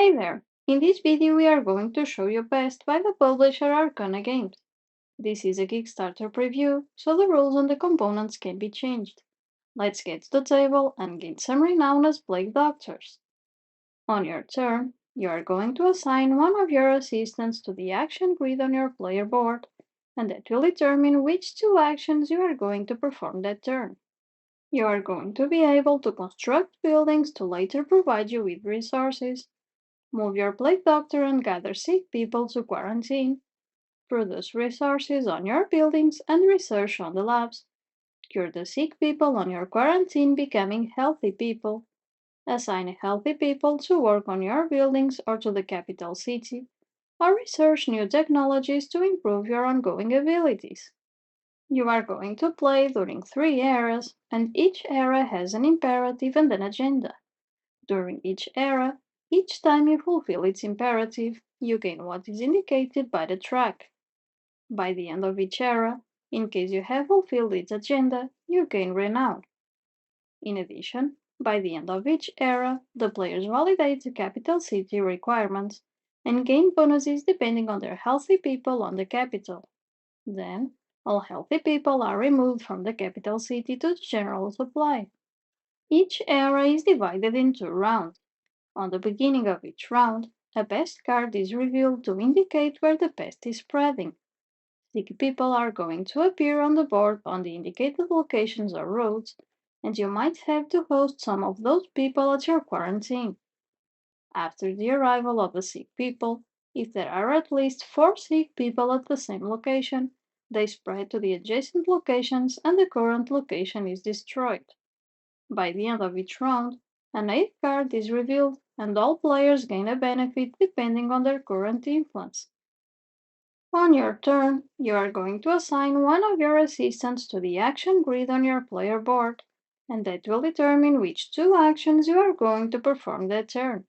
Hey there! In this video we are going to show you Pest by the publisher Archona Games. This is a Kickstarter preview, so the rules on the components can be changed. Let's get to the table and gain some renown as Plague Doctors. On your turn, you are going to assign one of your assistants to the action grid on your player board, and that will determine which two actions you are going to perform that turn. You are going to be able to construct buildings to later provide you with resources, move your plague doctor and gather sick people to quarantine, produce resources on your buildings and research on the labs, cure the sick people on your quarantine becoming healthy people, assign healthy people to work on your buildings or to the capital city, or research new technologies to improve your ongoing abilities. You are going to play during 3 eras, and each era has an imperative and an agenda. During each era, each time you fulfill its imperative, you gain what is indicated by the track. By the end of each era, in case you have fulfilled its agenda, you gain renown. In addition, by the end of each era, the players validate the capital city requirements and gain bonuses depending on their healthy people on the capital. Then, all healthy people are removed from the capital city to the general supply. Each era is divided into rounds. On the beginning of each round, a pest card is revealed to indicate where the pest is spreading. Sick people are going to appear on the board on the indicated locations or roads, and you might have to host some of those people at your quarantine. After the arrival of the sick people, if there are at least 4 sick people at the same location, they spread to the adjacent locations and the current location is destroyed. By the end of each round, an 8th card is revealed and all players gain a benefit depending on their current influence. On your turn, you are going to assign one of your assistants to the action grid on your player board, and that will determine which two actions you are going to perform that turn.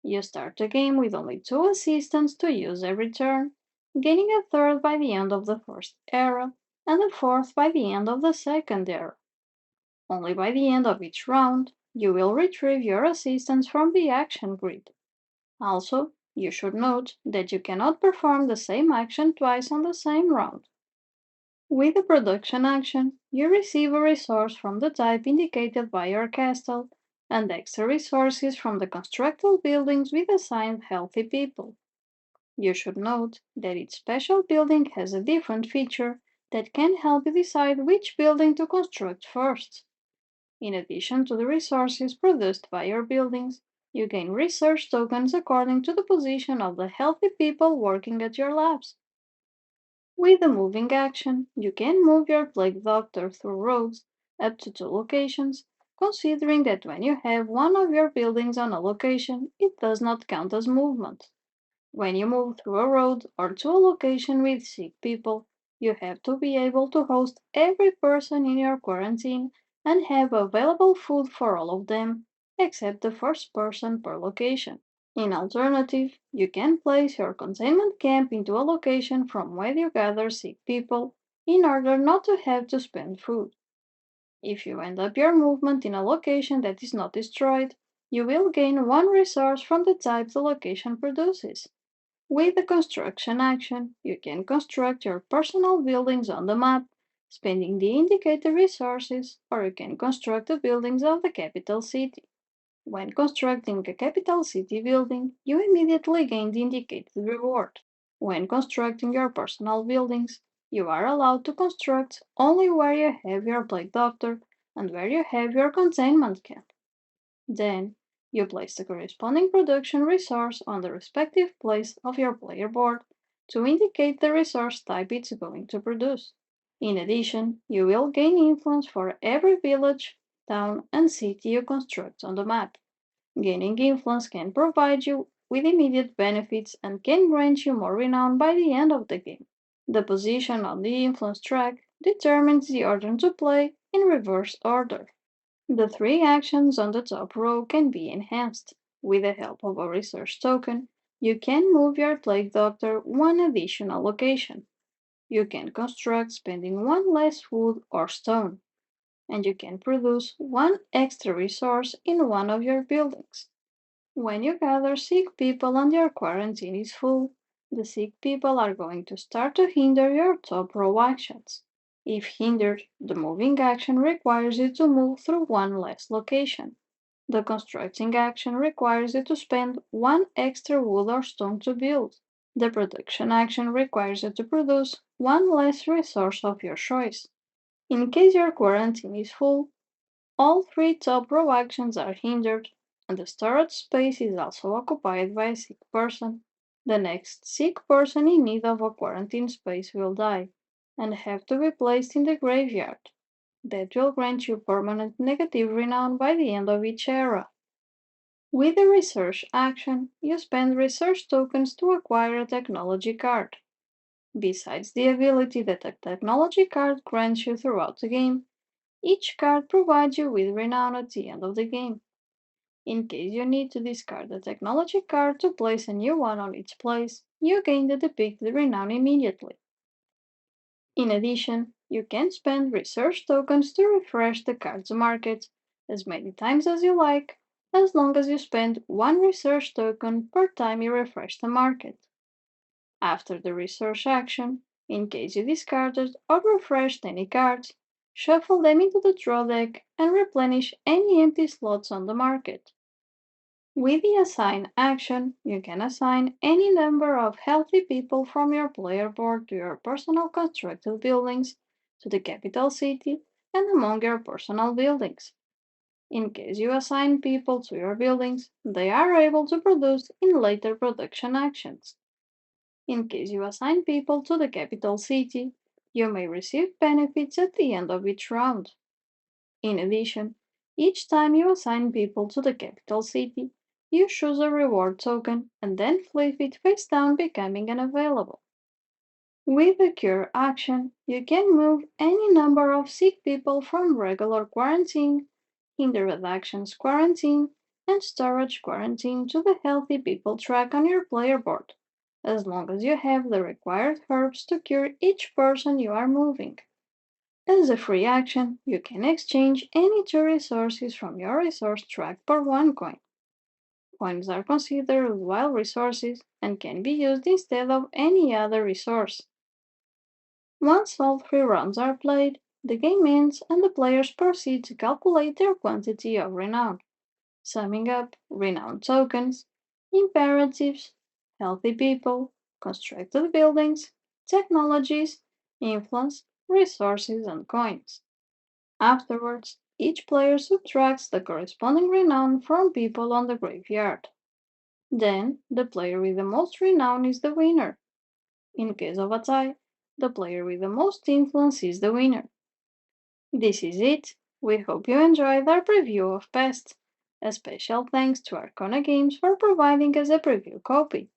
You start the game with only 2 assistants to use every turn, gaining a third by the end of the first era and a fourth by the end of the second era. Only by the end of each round, you will retrieve your assistants from the action grid. Also, you should note that you cannot perform the same action twice on the same round. With the production action, you receive a resource from the type indicated by your castle, and extra resources from the constructed buildings with assigned healthy people. You should note that each special building has a different feature that can help you decide which building to construct first. In addition to the resources produced by your buildings, you gain research tokens according to the position of the healthy people working at your labs. With the moving action, you can move your plague doctor through roads up to 2 locations, considering that when you have one of your buildings on a location, it does not count as movement. When you move through a road or to a location with sick people, you have to be able to host every person in your quarantine and have available food for all of them, except the first person per location. In alternative, you can place your containment camp into a location from where you gather sick people in order not to have to spend food. If you end up your movement in a location that is not destroyed, you will gain 1 resource from the type the location produces. With the construction action, you can construct your personal buildings on the map, spending the indicated resources, or you can construct the buildings of the capital city. When constructing a capital city building, you immediately gain the indicated reward. When constructing your personal buildings, you are allowed to construct only where you have your plague doctor and where you have your containment camp. Then, you place the corresponding production resource on the respective place of your player board to indicate the resource type it's going to produce. In addition, you will gain influence for every village, town, and city you construct on the map. Gaining influence can provide you with immediate benefits and can grant you more renown by the end of the game. The position on the influence track determines the order to play in reverse order. The 3 actions on the top row can be enhanced. With the help of a research token, you can move your plague doctor 1 additional location. You can construct spending 1 less wood or stone, and you can produce 1 extra resource in one of your buildings. When you gather sick people and your quarantine is full, the sick people are going to start to hinder your top row actions. If hindered, the moving action requires you to move through one less location. The constructing action requires you to spend one extra wood or stone to build. The production action requires you to produce one less resource of your choice. In case your quarantine is full, all three top row actions are hindered, and the storage space is also occupied by a sick person. The next sick person in need of a quarantine space will die, and have to be placed in the graveyard. That will grant you permanent negative renown by the end of each era. With the research action, you spend research tokens to acquire a technology card. Besides the ability that a technology card grants you throughout the game, each card provides you with renown at the end of the game. In case you need to discard a technology card to place a new one on its place, you gain the depicted renown immediately. In addition, you can spend research tokens to refresh the card's market as many times as you like, as long as you spend one research token per time you refresh the market. After the research action, in case you discarded or refreshed any cards, shuffle them into the draw deck and replenish any empty slots on the market. With the assign action, you can assign any number of healthy people from your player board to your personal constructed buildings, to the capital city, and among your personal buildings. In case you assign people to your buildings, they are able to produce in later production actions. In case you assign people to the capital city, you may receive benefits at the end of each round. In addition, each time you assign people to the capital city, you choose a reward token and then flip it face down, becoming unavailable. With the cure action, you can move any number of sick people from regular quarantine, hindered actions quarantine, and storage quarantine to the healthy people track on your player board, as long as you have the required herbs to cure each person you are moving. As a free action, you can exchange any two resources from your resource track for one coin. Coins are considered wild resources and can be used instead of any other resource. Once all three rounds are played, the game ends and the players proceed to calculate their quantity of renown, summing up renown tokens, imperatives, healthy people, constructed buildings, technologies, influence, resources, and coins. Afterwards, each player subtracts the corresponding renown from people on the graveyard. Then, the player with the most renown is the winner. In case of a tie, the player with the most influence is the winner. This is it. We hope you enjoyed our preview of Pest. A special thanks to Archona Games for providing us a preview copy.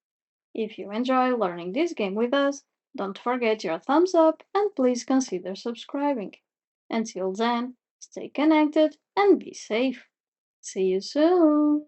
If you enjoy learning this game with us, don't forget your thumbs up and please consider subscribing. Until then, stay connected and be safe. See you soon!